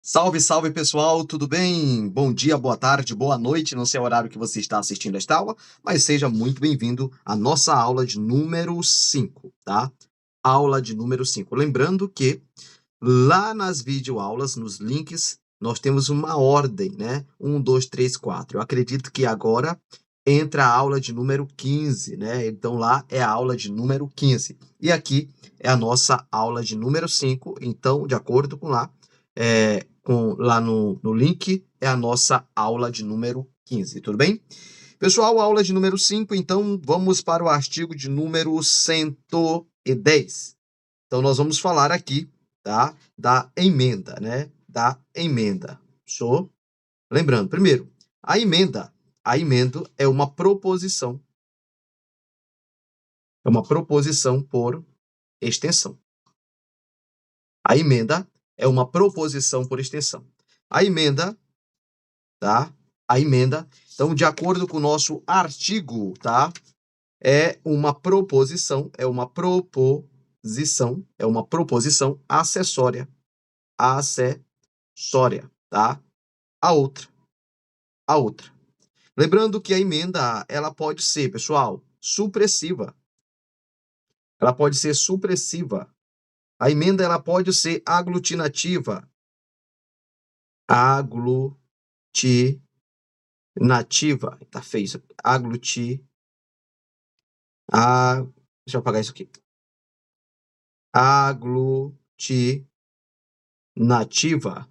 Salve, salve pessoal, tudo bem? Bom dia, boa tarde, boa noite, não sei o horário que você está assistindo esta aula, mas seja muito bem-vindo à nossa aula de número 5, tá? Aula de número 5. Lembrando que lá nas videoaulas, nos links, nós temos uma ordem, né? 1, 2, 3, 4. Eu acredito que agora entra a aula de número 15, né? Então lá é a aula de número 15. E aqui é a nossa aula de número 5. Então, de acordo com lá no link, é a nossa aula de número 15, tudo bem? Pessoal, aula de número 5, então vamos para o artigo de número 110. Então, nós vamos falar aqui, tá? Da emenda, né? Da emenda. Show? Lembrando, primeiro, a emenda é uma proposição. É uma proposição por extensão. A emenda é uma proposição por extensão. A emenda, tá? A emenda, então, de acordo com o nosso artigo, tá? É uma proposição acessória, tá? A outra, a outra. Lembrando que a emenda, ela pode ser, pessoal, supressiva. Ela pode ser supressiva. A emenda, ela pode ser aglutinativa. Aglutinativa. Tá feio isso aqui. Deixa eu apagar isso aqui. Aglutinativa.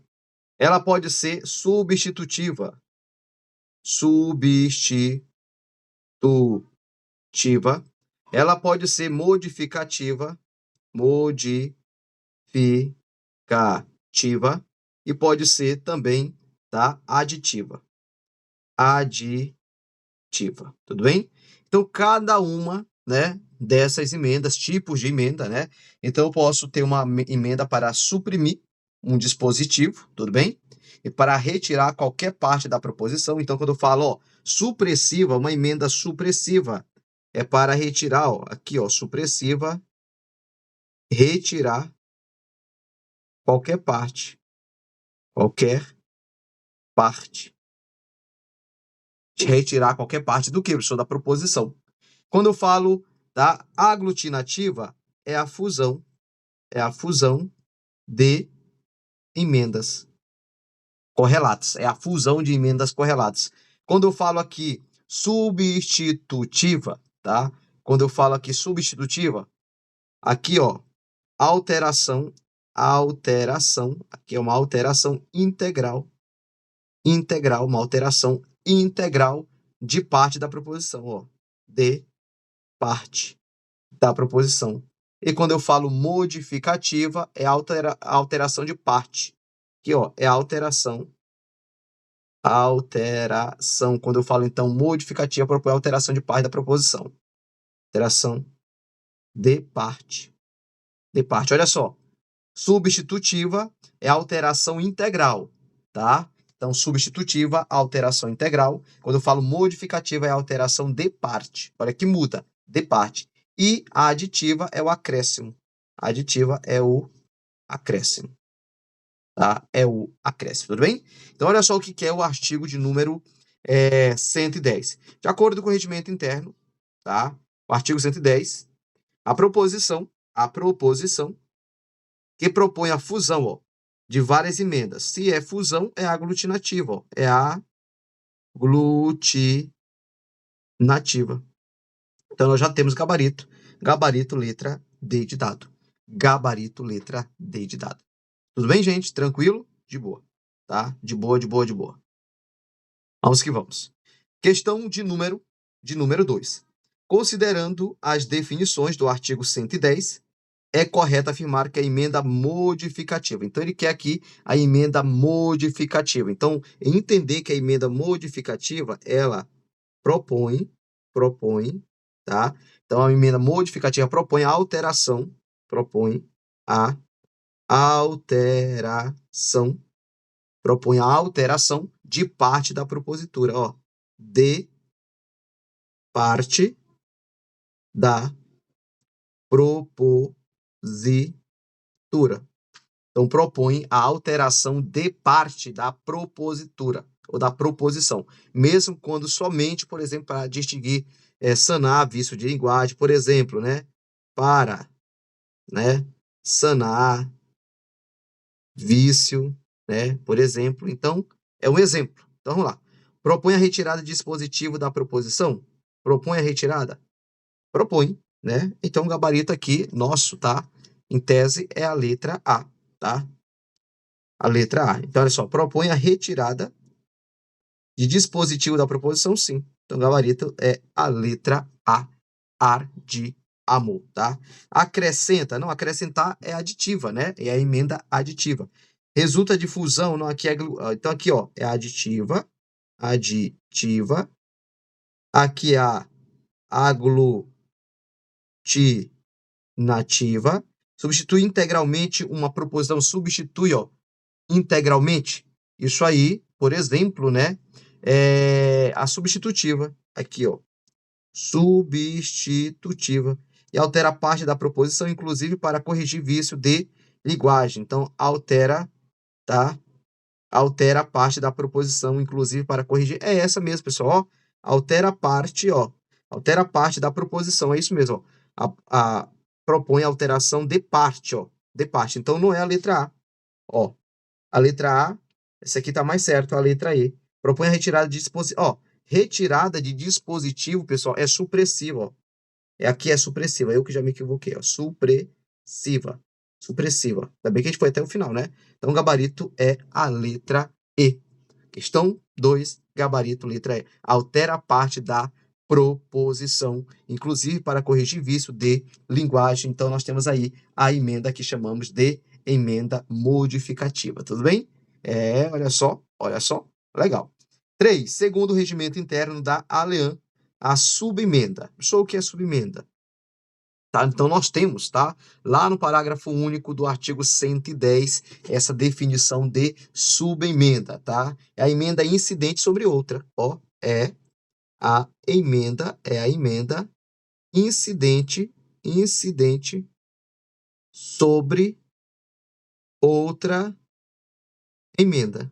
Ela pode ser substitutiva. Substitutiva. Ela pode ser modificativa. Modificativa. E pode ser também, tá? Aditiva. Aditiva. Tudo bem? Então, cada uma, né, dessas emendas, tipos de emenda, né? Então, eu posso ter uma emenda para suprimir um dispositivo, tudo bem? E para retirar qualquer parte da proposição. Então, quando eu falo, ó, supressiva, uma emenda supressiva, é para retirar, ó, aqui, ó, supressiva, retirar qualquer parte. Qualquer parte. Retirar qualquer parte do que, professor? Da proposição. Quando eu falo da aglutinativa, é a fusão de emendas correlatas. É a fusão de emendas correlatas. Quando eu falo aqui substitutiva, tá? Quando eu falo aqui substitutiva, aqui, ó, alteração, aqui é uma alteração integral, uma alteração integral de parte da proposição, ó, de parte da proposição. E quando eu falo modificativa, é alteração de parte. Aqui, ó, é alteração. Quando eu falo, então, modificativa, propõe alteração de parte da proposição. Alteração de parte. De parte. Olha só. Substitutiva é alteração integral, tá? Então, substitutiva, alteração integral. Quando eu falo modificativa, é alteração de parte. Olha que muda, de parte. E a aditiva é o acréscimo. A aditiva é o acréscimo. Tá? É o acréscimo, tudo bem? Então, olha só o que é o artigo de número 110. De acordo com o regimento interno, tá? O artigo 110, a proposição que propõe a fusão, ó, de várias emendas. Se é fusão, é aglutinativa, ó, é aglutinativa. Então, nós já temos gabarito. Gabarito, letra D de dado. Gabarito, letra D de dado. Tudo bem, gente? Tranquilo? De boa. Tá? De boa, de boa, de boa. Vamos que vamos. Questão de número 2. Considerando as definições do artigo 110, é correto afirmar que a emenda modificativa. Então, ele quer aqui a emenda modificativa. Então, entender que a emenda modificativa, ela propõe, tá? Então, a emenda modificativa propõe a alteração de parte da propositura, ó, de parte da propositura. Então, propõe a alteração de parte da propositura ou da proposição, mesmo quando somente, por exemplo, para distinguir, sanar vício de linguagem, por exemplo, né? Para, né? Sanar vício, né? Por exemplo. Então, é um exemplo. Então, vamos lá. Propõe a retirada de dispositivo da proposição? Propõe a retirada? Propõe, né? Então, o gabarito aqui, nosso, tá? Em tese, é a letra A, tá? A letra A. Então, olha só, propõe a retirada de dispositivo da proposição, sim. Então, o gabarito é a letra A, ar de amor, tá? Acrescenta, não, acrescentar é aditiva, né? É a emenda aditiva. Resulta de fusão, não, aqui é, então aqui, ó, é aditiva, aditiva. Aqui é a aglutinativa. Substitui integralmente uma proposição, substitui, ó, integralmente. Isso aí, por exemplo, né? É a substitutiva. Aqui, ó. Substitutiva. E altera parte da proposição, inclusive para corrigir vício de linguagem. Então, altera, tá? Altera a parte da proposição, inclusive para corrigir. É essa mesmo, pessoal. Ó. Altera a parte, ó. Altera a parte da proposição. É isso mesmo, ó. Propõe alteração de parte, ó. De parte. Então, não é a letra A. Ó. A letra A, essa aqui está mais certo, a letra E. Propõe a retirada de dispositivo. Ó, retirada de dispositivo, pessoal, é supressiva. Ó. Aqui é supressiva, eu que já me equivoquei. Ó. Supressiva. Supressiva. Ainda bem que a gente foi até o final, né? Então, o gabarito é a letra E. Questão 2, gabarito, letra E. Altera a parte da proposição, inclusive para corrigir vício de linguagem. Então, nós temos aí a emenda que chamamos de emenda modificativa. Tudo bem? Olha só. Legal. 3. Segundo o regimento interno da ALEAN, a subemenda. Só o que é subemenda? Tá? Então, nós temos, tá? Lá no parágrafo único do artigo 110, essa definição de subemenda, tá? É a emenda incidente sobre outra, ó, é a emenda incidente sobre outra emenda.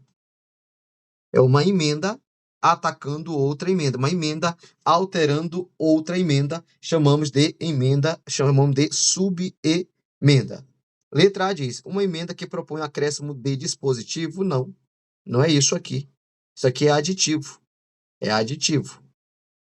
É uma emenda atacando outra emenda, uma emenda alterando outra emenda, chamamos de subemenda. Letra A diz, uma emenda que propõe um acréscimo de dispositivo, não. Não é isso aqui. Isso aqui é aditivo,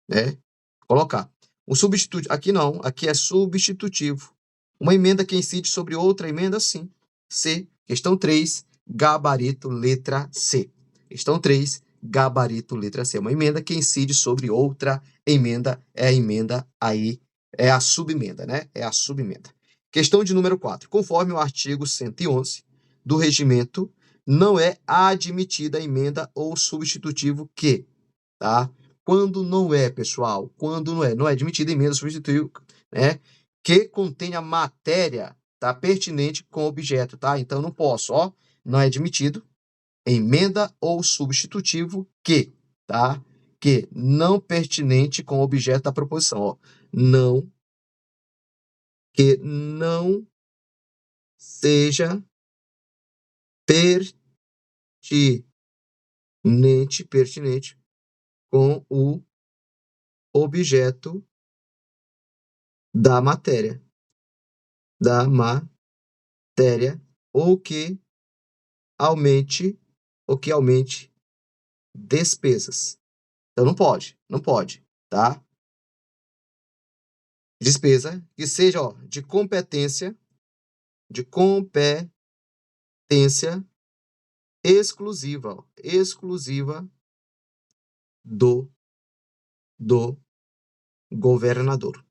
né? Colocar. O substituto, aqui não, aqui é substitutivo. Uma emenda que incide sobre outra emenda, sim. C. Questão 3, gabarito, letra C. Questão 3, gabarito, letra C. Uma emenda que incide sobre outra emenda, é a emenda aí, é a subemenda, né? É a subemenda. Questão de número 4. Conforme o artigo 111 do regimento, não é admitida a emenda ou substitutivo que, tá? Quando não é, pessoal, quando não é admitida emenda ou substitutivo, né? Que contenha matéria, tá? Pertinente com o objeto, tá? Então, não posso, ó, não é admitido emenda ou substitutivo que, tá? Que não pertinente com o objeto da proposição, ó. Não, que não seja pertinente com o objeto da matéria, ou que aumente despesas. Então não pode, tá? Despesa que seja, ó, de competência exclusiva, ó, exclusiva do governador.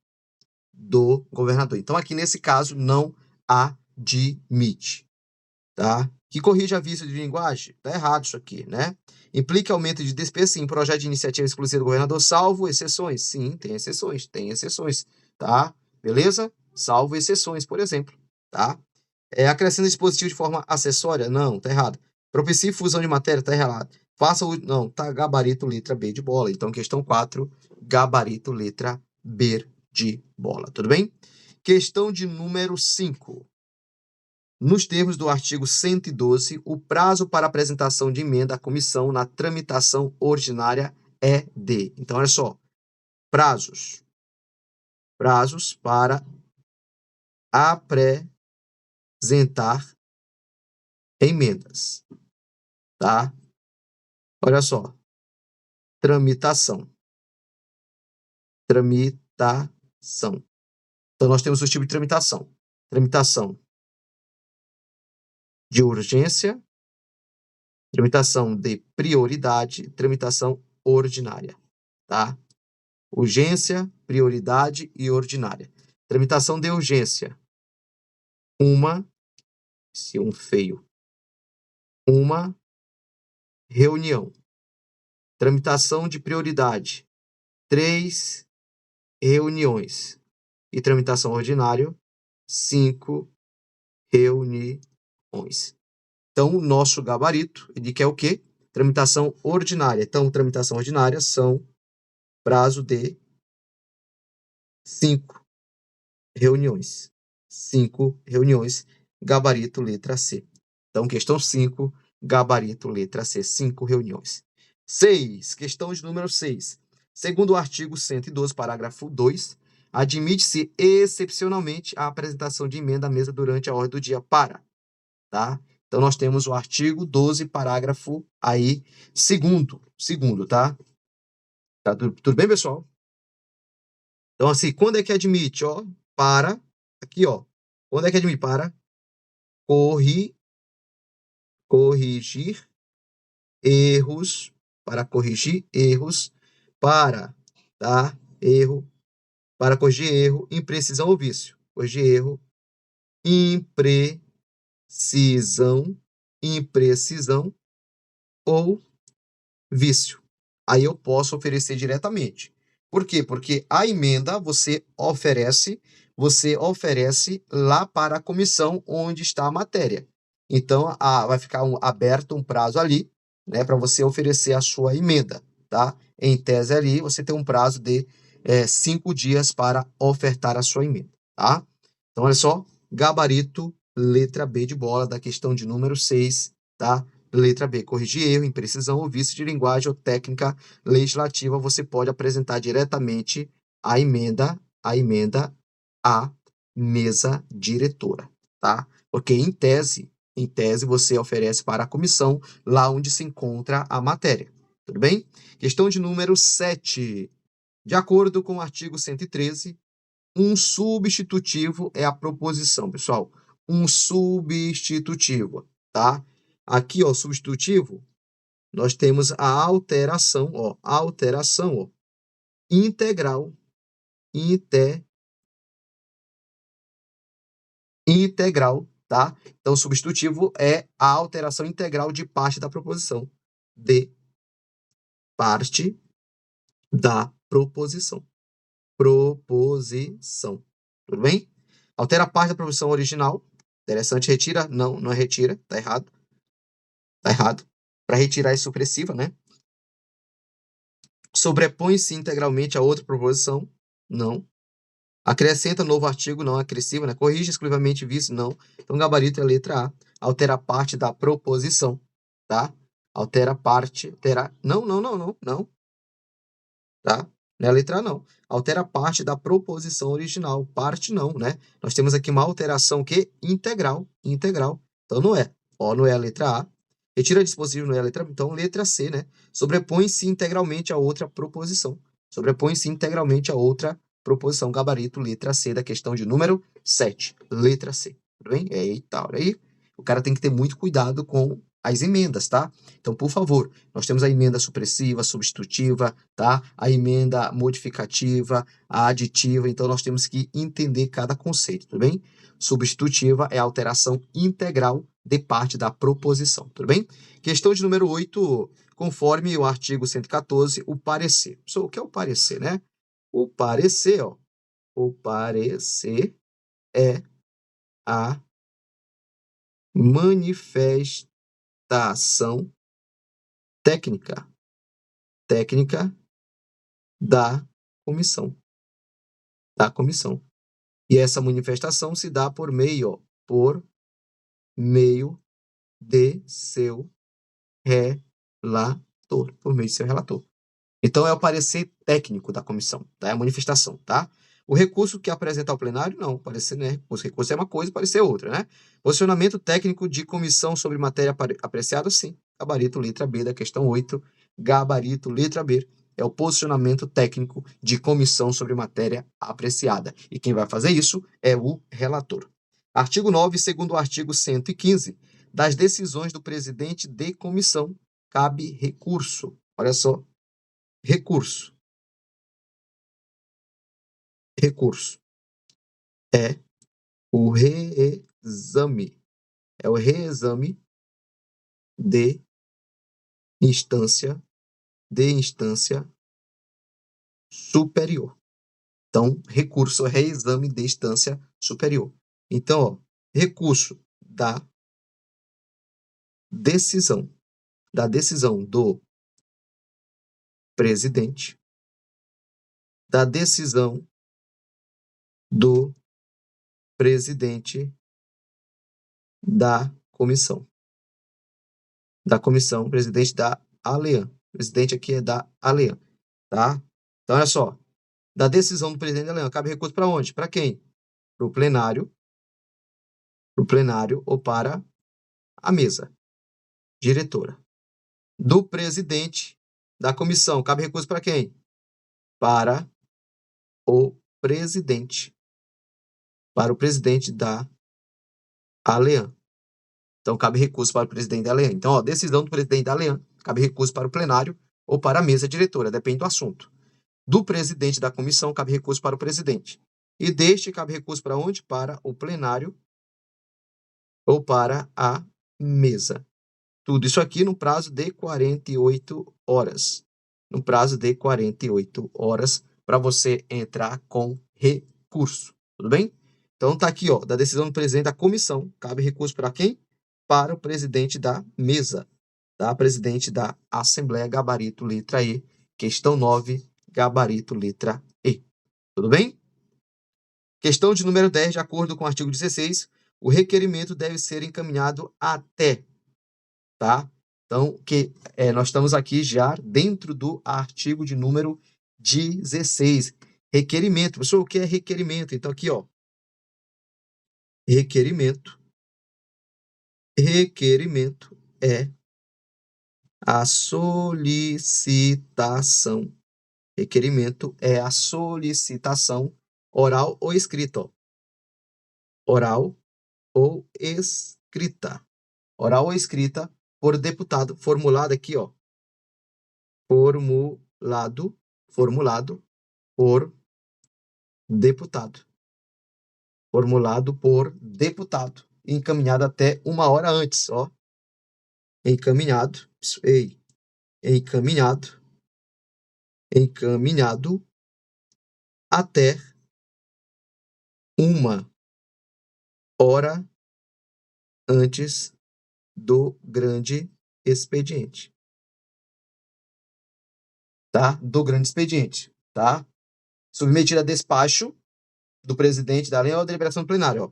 Do governador. Então, aqui nesse caso, não admite, tá? Que corrija vício de linguagem? Tá errado isso aqui, né? Implica aumento de despesa, sim. Projeto de iniciativa exclusiva do governador, salvo exceções. Sim, tem exceções, tá? Beleza? Salvo exceções, por exemplo, tá? Acrescenta dispositivo de forma acessória? Não, tá errado. Propicie fusão de matéria? Tá errado. Faça o... Não, tá gabarito, letra B de bola. Então, questão 4, gabarito, letra B de bola. Tudo bem? Questão de número 5. Nos termos do artigo 112, o prazo para apresentação de emenda à comissão na tramitação ordinária é de. Então, olha só, prazos para apresentar emendas, tá? Olha só, tramitação. Então, nós temos os tipos de tramitação. Tramitação de urgência, tramitação de prioridade, tramitação ordinária, tá? Urgência, prioridade e ordinária. Tramitação de urgência. Uma reunião. Tramitação de prioridade. 3 reuniões. E tramitação ordinária, 5 reuniões. Então, o nosso gabarito, ele quer o quê? Tramitação ordinária. Então, tramitação ordinária são prazo de 5 reuniões. 5 reuniões, gabarito letra C. Então, questão 5, gabarito letra C, 5 reuniões. 6, questão de número 6. Segundo o artigo 112, parágrafo 2, admite-se excepcionalmente a apresentação de emenda à mesa durante a ordem do dia para, tá? Então, nós temos o artigo 12, parágrafo aí, segundo, tá? Tá tudo bem, pessoal? Então, assim, quando é que admite? Ó, para, aqui, ó. Quando é que admite? Para corrigir erros, para corrigir erros, para, tá? Erro, para corrigir erro, imprecisão ou vício. Corrigir erro, imprecisão ou vício. Aí eu posso oferecer diretamente. Por quê? Porque a emenda você oferece lá para a comissão onde está a matéria. Então, vai ficar aberto um prazo ali, né, para você oferecer a sua emenda, tá? Em tese ali, você tem um prazo de 5 dias para ofertar a sua emenda, tá? Então, olha só, gabarito, letra B de bola, da questão de número 6, tá? Letra B, corrigir erro, imprecisão ou vício de linguagem ou técnica legislativa, você pode apresentar diretamente a emenda à mesa diretora, tá? Porque em tese você oferece para a comissão lá onde se encontra a matéria, tudo bem? Questão de número 7. De acordo com o artigo 113, um substitutivo é a proposição, pessoal. Um substitutivo, tá? Aqui, ó, substitutivo, nós temos a alteração, ó, integral, integral, tá? Então, substitutivo é a alteração integral de parte da proposição, de parte da proposição. Tudo bem? Altera a parte da proposição original. Interessante, retira? Não, não é retira, tá errado. Tá errado. Para retirar é supressiva, né? Sobrepõe-se integralmente a outra proposição? Não. Acrescenta novo artigo? Não. Acresciva, né? Corrige exclusivamente vício? Não. Então, gabarito é a letra A. Altera a parte da proposição, tá? Altera a parte, Não. Tá? Não é a letra A, não. Altera a parte da proposição original. Parte não, né? Nós temos aqui uma alteração que integral. Então, não é. Ó, não é a letra A. Retira dispositivo, não é a letra B. Então, letra C, né? Sobrepõe-se integralmente a outra proposição. Gabarito, letra C, da questão de número 7. Letra C. Tudo bem? Eita, olha aí. O cara tem que ter muito cuidado com as emendas, tá? Então, por favor, nós temos a emenda supressiva, substitutiva, tá? A emenda modificativa, a aditiva. Então, nós temos que entender cada conceito, tudo bem? Substitutiva é a alteração integral de parte da proposição, tudo bem? Questão de número 8, conforme o artigo 114, o parecer. O que é o parecer, né? O parecer, ó. O parecer é a manifestação técnica da comissão. E essa manifestação se dá por meio meio de seu relator. Por meio de seu relator. Então, é o parecer técnico da comissão, tá? É a manifestação, tá? O recurso que apresenta ao plenário, não. Parecer não é recurso. Recurso é uma coisa, parecer é outra, né? Posicionamento técnico de comissão sobre matéria apreciada, sim. Gabarito, letra B da questão 8. Gabarito, letra B. É o posicionamento técnico de comissão sobre matéria apreciada. E quem vai fazer isso é o relator. Artigo 9, segundo o artigo 115, das decisões do presidente de comissão, cabe recurso. Olha só. Recurso. Recurso é o reexame. É o reexame de instância superior. Então, recurso é reexame de instância superior. Então, ó, recurso da decisão do presidente, da decisão do presidente da comissão, presidente da ALEAN. O presidente aqui é da ALEAN, tá? Então, olha só, da decisão do presidente da ALEAN, cabe recurso para onde? Para quem? Para o plenário ou para a mesa diretora. Do presidente da comissão, cabe recurso para quem? Para o presidente. Para o presidente da ALEAN. Então, cabe recurso para o presidente da ALEAN. Então, ó, decisão do presidente da ALEAN, cabe recurso para o plenário ou para a mesa diretora, depende do assunto. Do presidente da comissão, cabe recurso para o presidente. E deste, cabe recurso para onde? Para o plenário ou para a mesa. Tudo isso aqui no prazo de 48 horas. No prazo de 48 horas para você entrar com recurso. Tudo bem? Então, tá aqui, ó, da decisão do presidente da comissão. Cabe recurso para quem? Para o presidente da mesa. Tá? Presidente da Assembleia, gabarito, letra E. Questão 9, gabarito, letra E. Tudo bem? Questão de número 10, de acordo com o artigo 16, o requerimento deve ser encaminhado até, tá? Então, nós estamos aqui já dentro do artigo de número 16. Requerimento. Professor, o que é requerimento? Então, aqui, ó. Requerimento é a solicitação. Requerimento é a solicitação oral ou escrita, ó. Oral ou escrita. Oral ou escrita por deputado, formulado aqui, ó. Formulado por deputado. Formulado por deputado. Encaminhado até 1 hora antes, ó. Encaminhado até 1 hora antes do grande expediente. Tá? Do grande expediente, tá? Submetido a despacho do presidente da lei ou a deliberação plenária, ó.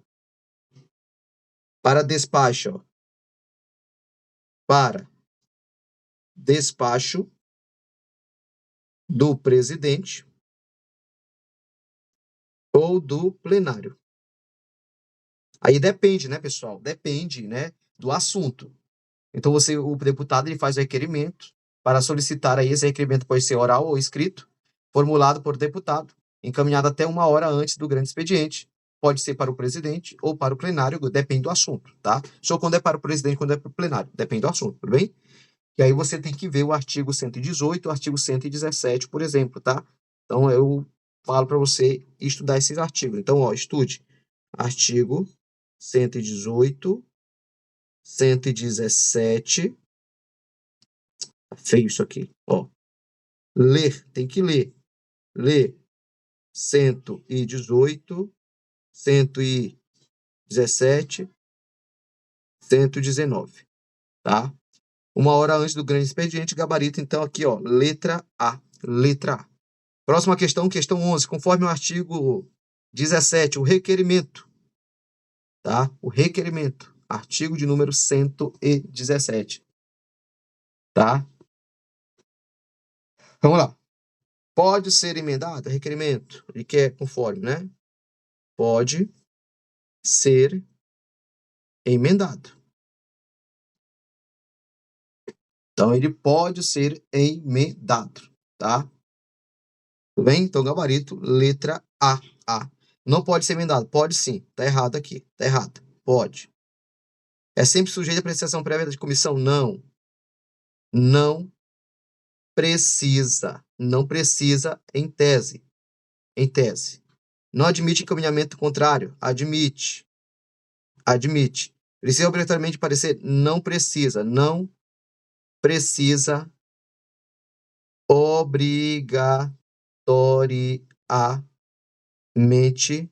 Para despacho, ó. Para despacho do presidente ou do plenário. Aí depende, né, pessoal? Depende, né, do assunto. Então, o deputado ele faz o requerimento para solicitar aí, esse requerimento pode ser oral ou escrito, formulado por deputado, encaminhado até 1 hora antes do grande expediente. Pode ser para o presidente ou para o plenário, depende do assunto, tá? Só quando é para o presidente, quando é para o plenário, depende do assunto, tudo bem? E aí você tem que ver o artigo 118, o artigo 117, por exemplo, tá? Então, eu falo para você estudar esses artigos. Então, ó, estude artigo 118, 117. Tá feio isso aqui, ó. Ler, tem que ler. Ler 118, 117, 119, tá? 1 hora antes do grande expediente, gabarito, então, aqui, ó, letra A. Letra A. Próxima questão, questão 11. Conforme o artigo 17, o requerimento, tá? O requerimento Artigo de número 117. Tá? Vamos lá. Pode ser emendado? Requerimento. Ele quer conforme, né? Pode ser emendado. Então, ele pode ser emendado, tá? Tudo bem? Então, gabarito, letra A. A. Não pode ser emendado. Pode sim. Tá errado aqui. Tá errado. Pode. É sempre sujeito à apreciação prévia de comissão? Não. Não precisa. Não precisa em tese. Em tese. Não admite encaminhamento contrário? Admite. Admite. Precisa obrigatoriamente parecer? Não precisa. Não precisa obrigatoriamente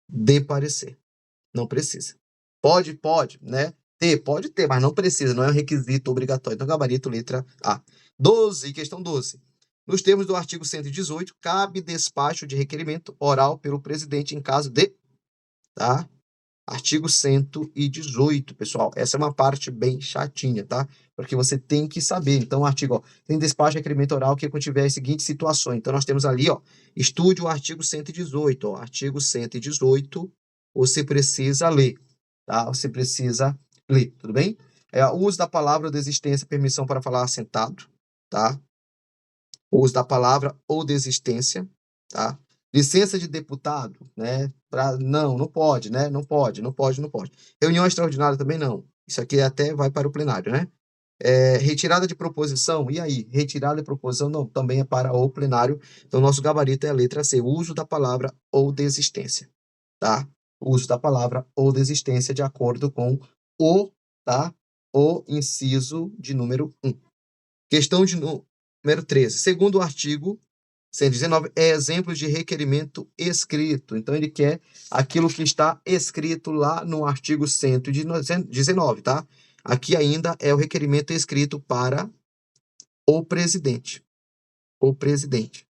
de parecer. Não precisa. Pode, né? Pode ter, mas não precisa, não é um requisito obrigatório. Então, gabarito, letra A. 12, questão 12. Nos termos do artigo 118, cabe despacho de requerimento oral pelo presidente em caso de... Tá? Artigo 118, pessoal. Essa é uma parte bem chatinha, tá? Porque você tem que saber. Então, o artigo, ó, tem despacho de requerimento oral que contiver as seguintes situações. Então, nós temos ali, ó, estude o artigo 118, ó. Artigo 118, você precisa ler, tá? Você precisa ler, tudo bem? O uso da palavra ou desistência, permissão para falar assentado, tá? O uso da palavra ou desistência, tá? Licença de deputado, né? Não pode, né? Não pode. Reunião extraordinária também não. Isso aqui até vai para o plenário, né? Retirada de proposição, e aí? Retirada de proposição não, também é para o plenário. Então, nosso gabarito é a letra C, uso da palavra ou desistência, tá? Uso da palavra ou desistência de acordo com o, tá? O inciso de número 1. Questão de número 13. Segundo o artigo 119, é exemplo de requerimento escrito. Então, ele quer aquilo que está escrito lá no artigo 119, tá? Aqui ainda é o requerimento escrito para o presidente. O presidente.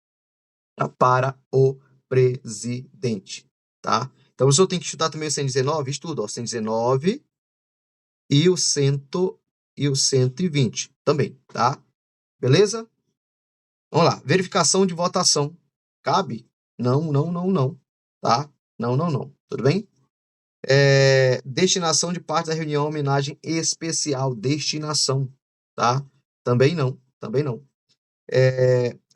Tá? Para o presidente, tá? Então, o senhor tem que estudar também o 119? Estuda, ó, 119 e o 120 também, tá? Beleza? Vamos lá. Verificação de votação. Cabe? Não, tá? Não. Tudo bem? Destinação de parte da reunião, homenagem especial. Destinação, tá? Também não.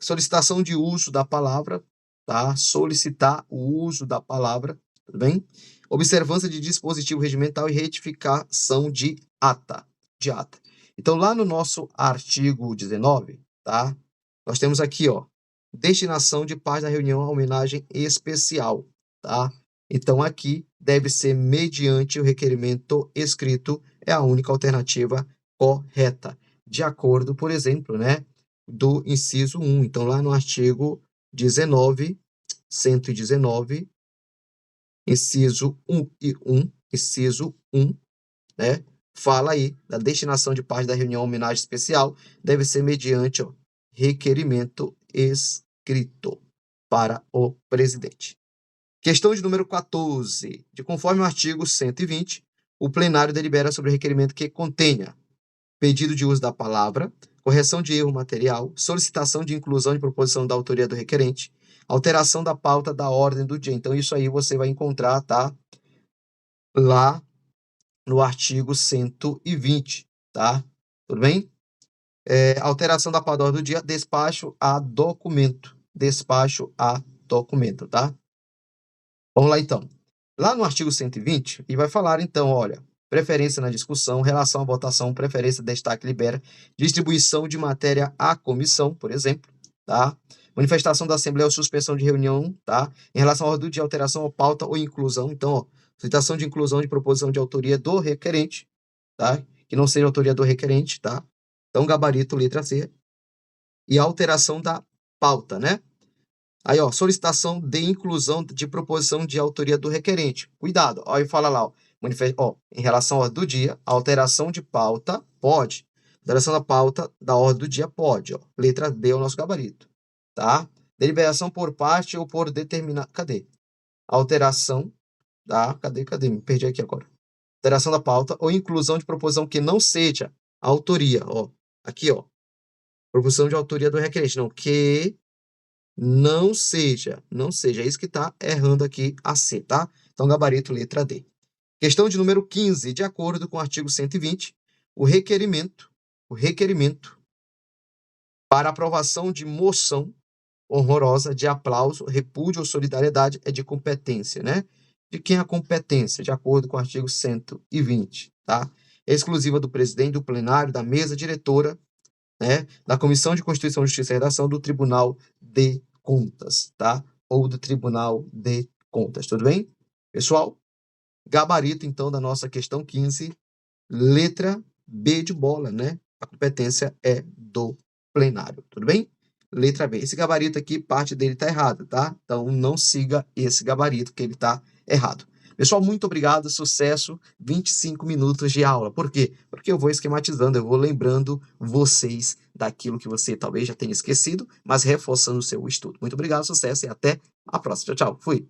Solicitação de uso da palavra, tá? Solicitar o uso da palavra, tudo bem? Observância de dispositivo regimental e retificação de ata. Então, lá no nosso artigo 19, tá? Nós temos aqui, ó, destinação de parte da reunião a homenagem especial, tá? Então, aqui deve ser mediante o requerimento escrito, é a única alternativa correta, de acordo, por exemplo, né, do inciso 1. Então, lá no artigo 19, 119, inciso 1, né, fala aí da destinação de parte da reunião homenagem especial, deve ser mediante, ó, requerimento escrito para o presidente. Questão de número 14. De conforme o artigo 120, o plenário delibera sobre o requerimento que contenha pedido de uso da palavra, correção de erro material, solicitação de inclusão de proposição da autoria do requerente, alteração da pauta da ordem do dia. Então, isso aí você vai encontrar, tá? Lá no artigo 120, tá? Tudo bem? Alteração da pauta da ordem do dia, despacho a documento. Tá? Vamos lá, então. Lá no artigo 120, ele vai falar, então, olha, preferência na discussão, relação à votação, preferência, destaque, libera, distribuição de matéria à comissão, por exemplo, tá? Manifestação da Assembleia ou suspensão de reunião, tá? Em relação à ordem do dia, alteração à pauta ou inclusão, então, ó, solicitação de inclusão de proposição de autoria do requerente, tá? Que não seja autoria do requerente, tá? Então, gabarito, letra C. E alteração da pauta, né? Aí, ó, solicitação de inclusão de proposição de autoria do requerente. Cuidado, ó, aí fala lá, ó, em relação à ordem do dia, alteração de pauta, pode. Alteração da pauta da ordem do dia, pode, ó. Letra D é o nosso gabarito, tá? Deliberação por parte ou por determinado... Cadê? Alteração, tá? Cadê? Me perdi aqui agora. alteração da pauta ou inclusão de proposição que não seja a autoria, ó, aqui, ó, proposição de autoria do requerente, não, que não seja, é isso que está errando aqui a C, tá? Então, gabarito letra D. Questão de número 15, de acordo com o artigo 120, o requerimento para aprovação de moção honrosa de aplauso, repúdio ou solidariedade é de competência, né? De quem é a competência? De acordo com o artigo 120, tá? É exclusiva do presidente do plenário, da mesa diretora, né? Da Comissão de Constituição, Justiça e Redação, do Tribunal de Contas, tá? Ou do Tribunal de Contas, tudo bem? Pessoal, gabarito, então, da nossa questão 15, letra B de bola, né? A competência é do plenário, tudo bem? Letra B. Esse gabarito aqui, parte dele está errada, tá? Então, não siga esse gabarito, que ele está errado. Pessoal, muito obrigado, sucesso, 25 minutos de aula. Por quê? Porque eu vou esquematizando, eu vou lembrando vocês daquilo que você talvez já tenha esquecido, mas reforçando o seu estudo. Muito obrigado, sucesso e até a próxima. Tchau, tchau. Fui.